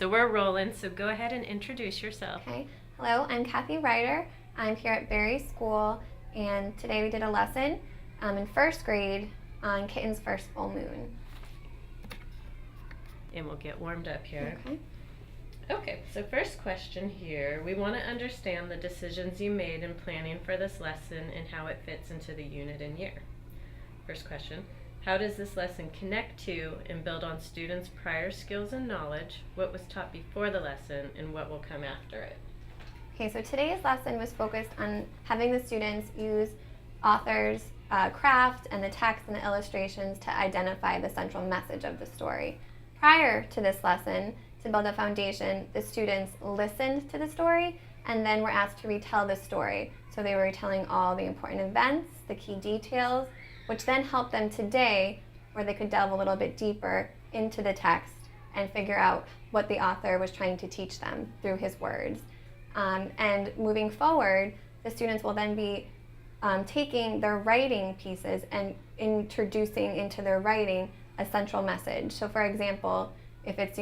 So we're rolling, so go ahead and introduce yourself. Okay. Hello, I'm Kathy Ryter. I'm here at Berry School, and today we did a lesson in first grade on Kitten's first full moon. And we'll get warmed up here. Okay. Okay, so first question here. We want to understand the decisions you made in planning for this lesson and how it fits into the unit and year. First question. How does this lesson connect to and build on students' prior skills and knowledge? What was taught before the lesson and what will come after it? Okay, so today's lesson was focused on having the students use authors' craft and the text and the illustrations to identify the central message of the story. Prior to this lesson, to build a foundation, the students listened to the story and then were asked to retell the story. So they were retelling all the important events, the key details, which then helped them today where they could delve a little bit deeper into the text and figure out what the author was trying to teach them through his words. And moving forward, the students will then be taking their writing pieces and introducing into their writing a central message. So for example, if it's,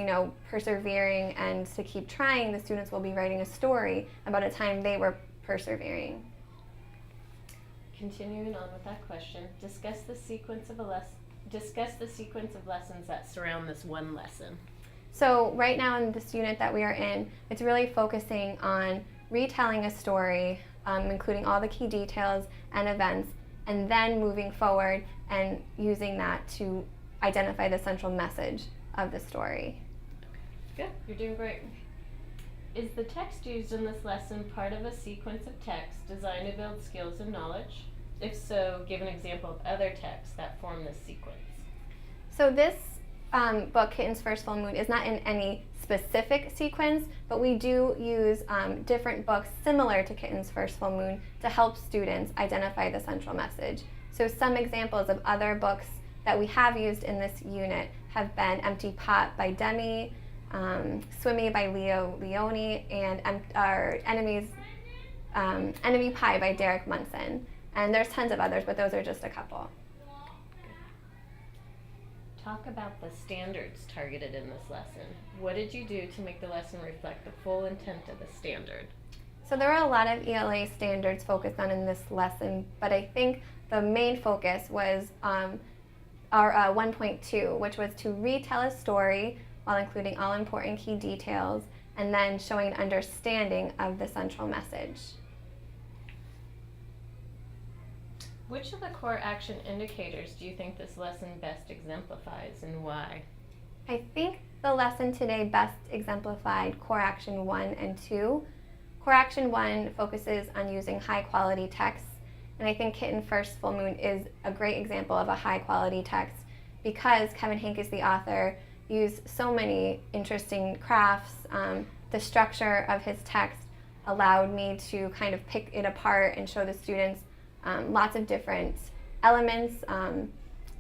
persevering and to keep trying, the students will be writing a story about a time they were persevering. Continuing on with that question, discuss the sequence of lessons that surround this one lesson. So right now in this unit that we are in, it's really focusing on retelling a story, including all the key details and events, and then moving forward and using that to identify the central message of the story. Good, you're doing great. Is the text used in this lesson part of a sequence of text designed to build skills and knowledge? If so, give an example of other texts that form this sequence. So this book, Kitten's First Full Moon, is not in any specific sequence, but we do use different books similar to Kitten's First Full Moon to help students identify the central message. So some examples of other books that we have used in this unit have been Empty Pot by Demi, Swimmy by Leo Leone, and Enemy Pie by Derek Munson. And there's tons of others, but those are just a couple. Talk about the standards targeted in this lesson. What did you do to make the lesson reflect the full intent of the standard? So there are a lot of ELA standards focused on in this lesson, but I think the main focus was our 1.2, which was to retell a story while including all important key details and then showing an understanding of the central message. Which of the core action indicators do you think this lesson best exemplifies and why? I think the lesson today best exemplified core action 1 and 2. Core action 1 focuses on using high quality texts, and I think Kitten First Full Moon is a great example of a high quality text because Kevin Hankes, the author, used so many interesting crafts. The structure of his text allowed me to kind of pick it apart and show the students lots of different elements.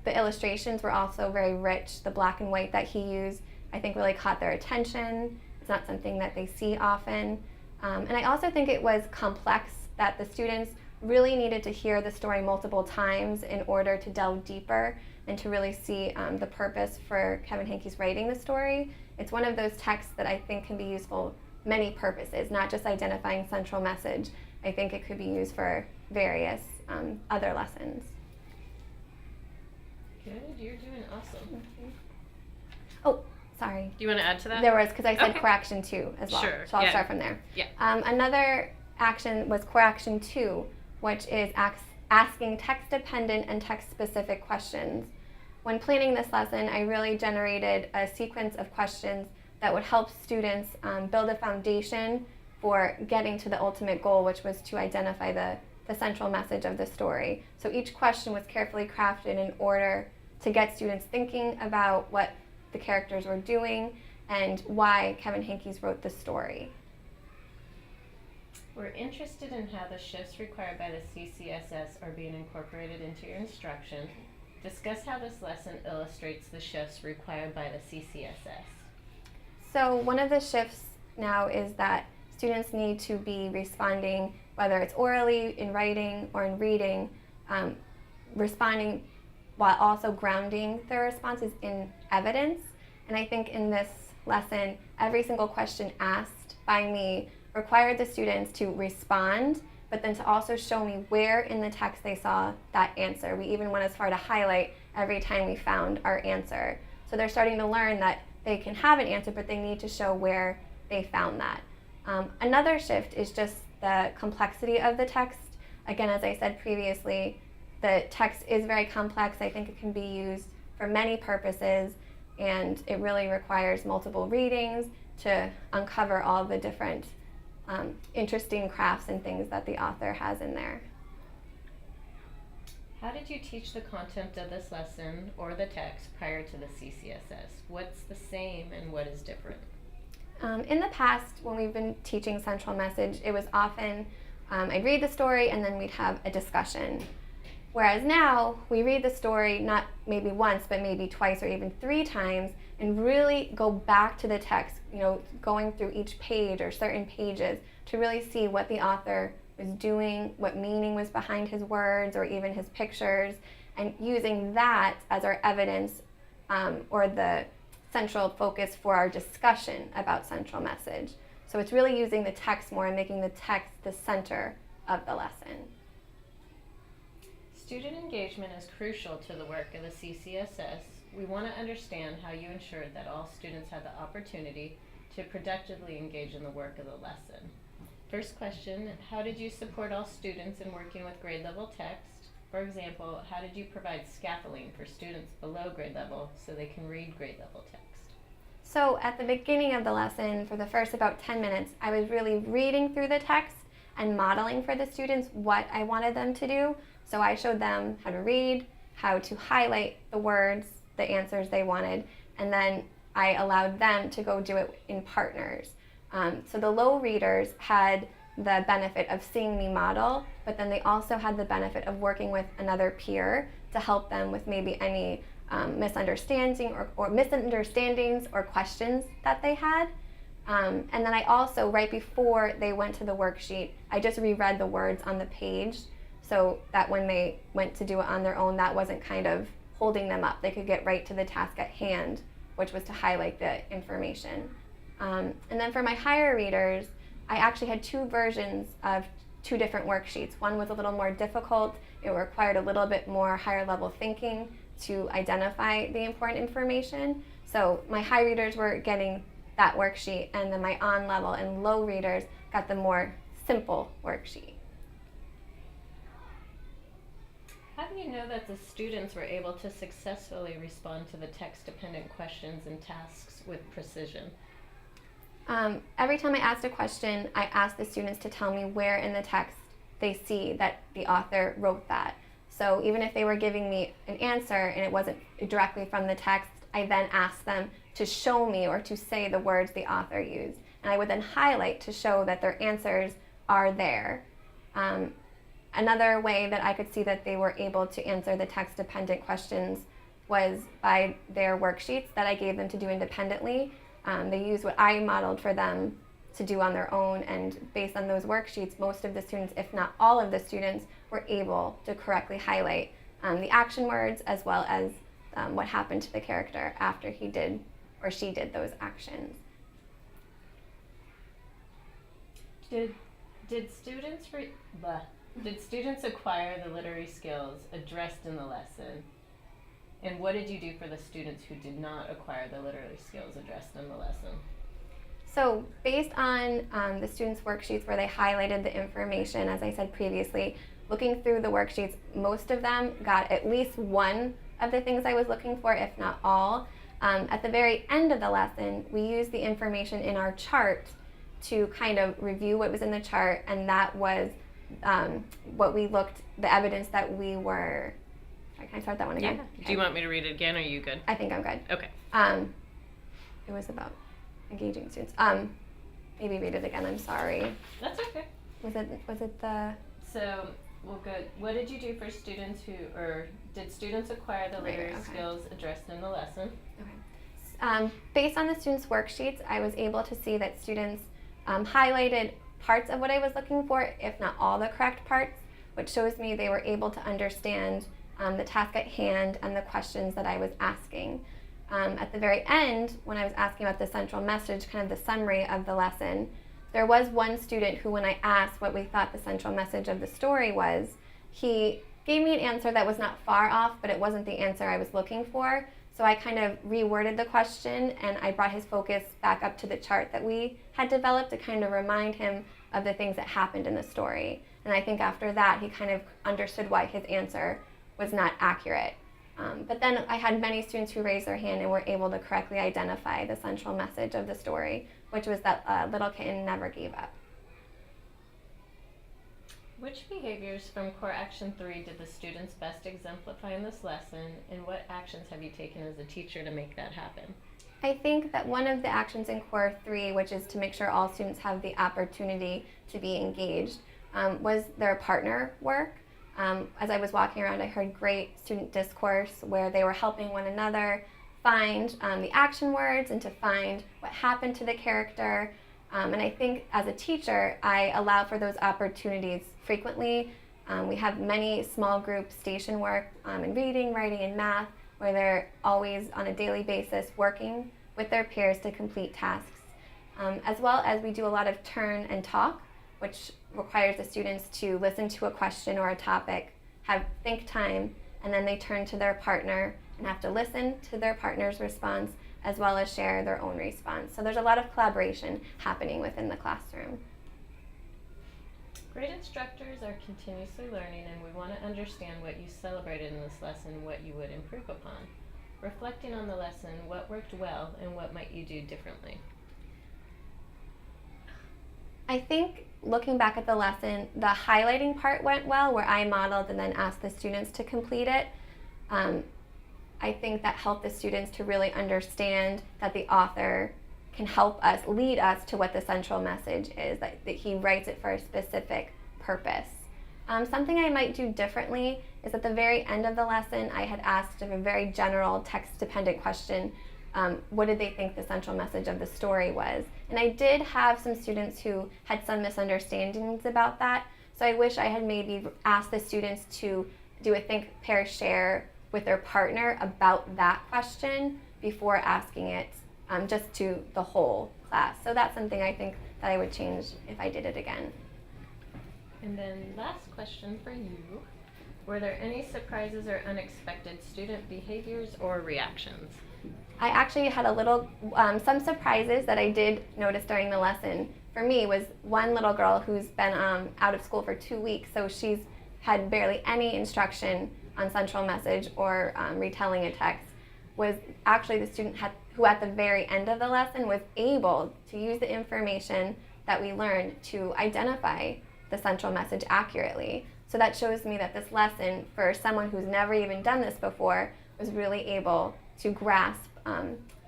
The illustrations were also very rich. The black and white that he used, I think, really caught their attention. It's not something that they see often. And I also think it was complex, that the students really needed to hear the story multiple times in order to delve deeper and to really see the purpose for Kevin Hankes writing the story. It's one of those texts that I think can be useful many purposes, not just identifying central message. I think it could be used for various other lessons. Good, you're doing awesome. Mm-hmm. Oh, sorry. Do you want to add to that? There was, because I said Okay. core action 2 as well. Sure, So I'll yeah. start from there. Yeah. Another action was core action 2, which is asking text-dependent and text-specific questions. When planning this lesson, I really generated a sequence of questions that would help students build a foundation for getting to the ultimate goal, which was to identify the central message of the story. So each question was carefully crafted in order to get students thinking about what the characters were doing and why Kevin Hankes wrote the story. We're interested in how the shifts required by the CCSS are being incorporated into your instruction. Discuss how this lesson illustrates the shifts required by the CCSS. So one of the shifts now is that students need to be responding, whether it's orally, in writing, or in reading, responding while also grounding their responses in evidence. And I think in this lesson, every single question asked by me required the students to respond, but then to also show me where in the text they saw that answer. We even went as far to highlight every time we found our answer. So they're starting to learn that they can have an answer, but they need to show where they found that. Another shift is just the complexity of the text. Again, as I said previously, the text is very complex. I think it can be used for many purposes, and it really requires multiple readings to uncover all the different interesting crafts and things that the author has in there. How did you teach the content of this lesson or the text prior to the CCSS? What's the same and what is different? In the past, when we've been teaching central message, it was often I'd read the story and then we'd have a discussion. Whereas now, we read the story not maybe once, but maybe twice or even 3 times, and really go back to the text, going through each page or certain pages to really see what the author was doing, what meaning was behind his words or even his pictures, and using that as our evidence or the central focus for our discussion about central message. So it's really using the text more and making the text the center of the lesson. Student engagement is crucial to the work of the CCSS. We want to understand how you ensured that all students had the opportunity to productively engage in the work of the lesson. First question, how did you support all students in working with grade level text? For example, how did you provide scaffolding for students below grade level so they can read grade level text? So at the beginning of the lesson, for the first about 10 minutes, I was really reading through the text and modeling for the students what I wanted them to do. So I showed them how to read, how to highlight the words, the answers they wanted, and then I allowed them to go do it in partners. So the low readers had the benefit of seeing me model, but then they also had the benefit of working with another peer to help them with maybe any misunderstandings or questions that they had. And then I also, right before they went to the worksheet, I just reread the words on the page so that when they went to do it on their own, that wasn't kind of holding them up. They could get right to the task at hand, which was to highlight the information. And then for my higher readers, I actually had 2 versions of 2 different worksheets. One was a little more difficult. It required a little bit more higher level thinking to identify the important information. So my high readers were getting that worksheet, and then my on level and low readers got the more simple worksheet. How do you know that the students were able to successfully respond to the text-dependent questions and tasks with precision? Every time I asked a question, I asked the students to tell me where in the text they see that the author wrote that. So even if they were giving me an answer and it wasn't directly from the text, I then asked them to show me or to say the words the author used. And I would then highlight to show that their answers are there. Another way that I could see that they were able to answer the text-dependent questions was by their worksheets that I gave them to do independently. They used what I modeled for them to do on their own, and based on those worksheets, most of the students, if not all of the students, were able to correctly highlight the action words as well as what happened to the character after he did or she did those actions. Did students acquire the literary skills addressed in the lesson? And what did you do for the students who did not acquire the literary skills addressed in the lesson? So based on the students' worksheets where they highlighted the information, as I said previously, looking through the worksheets, most of them got at least one of the things I was looking for, if not all. At the very end of the lesson, we used the information in our chart to kind of review what was in the chart, and that was the evidence that we were. Can I start that one again? Yeah. Okay. Do you want me to read it again, or are you good? I think I'm good. Okay. It was about engaging students. Maybe read it again. I'm sorry. That's okay. Was it the? So, well, good. What did you do for students did students acquire the literary skills addressed in the lesson? Okay. Based on the students' worksheets, I was able to see that students highlighted parts of what I was looking for, if not all the correct parts, which shows me they were able to understand the task at hand and the questions that I was asking. at the very end, when I was asking about the central message, kind of the summary of the lesson, there was one student who, when I asked what we thought the central message of the story was, he gave me an answer that was not far off, but it wasn't the answer I was looking for. So I kind of reworded the question, and I brought his focus back up to the chart that we had developed to kind of remind him of the things that happened in the story. And I think after that, he kind of understood why his answer was not accurate. But then I had many students who raised their hand and were able to correctly identify the central message of the story, which was that little kitten never gave up. Which behaviors from Core Action 3 did the students best exemplify in this lesson, and what actions have you taken as a teacher to make that happen? I think that one of the actions in Core 3, which is to make sure all students have the opportunity to be engaged, was their partner work. As I was walking around, I heard great student discourse where they were helping one another find the action words and to find what happened to the character. And I think as a teacher, I allow for those opportunities frequently. We have many small group station work in reading, writing, and math, where they're always on a daily basis working with their peers to complete tasks. As well as we do a lot of turn and talk, which requires the students to listen to a question or a topic, have think time, and then they turn to their partner and have to listen to their partner's response as well as share their own response. So there's a lot of collaboration happening within the classroom. Great instructors are continuously learning, and we want to understand what you celebrated in this lesson and what you would improve upon. Reflecting on the lesson, what worked well and what might you do differently? I think looking back at the lesson, the highlighting part went well, where I modeled and then asked the students to complete it. I think that helped the students to really understand that the author can help us, lead us to what the central message is, that he writes it for a specific purpose. Something I might do differently is at the very end of the lesson, I had asked a very general text-dependent question, what did they think the central message of the story was? And I did have some students who had some misunderstandings about that, so I wish I had maybe asked the students to do a think, pair, share with their partner about that question before asking it just to the whole class. So that's something I think that I would change if I did it again. And then last question for you. Were there any surprises or unexpected student behaviors or reactions? I actually had a little, some surprises that I did notice during the lesson. For me was one little girl who's been out of school for 2 weeks, so she's had barely any instruction on central message or retelling a text, was actually the student who at the very end of the lesson was able to use the information that we learned to identify the central message accurately. So that shows me that this lesson, for someone who's never even done this before, was really able to grasp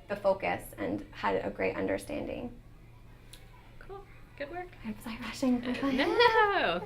the focus and had a great understanding. Cool. Good work. Was I rushing? No.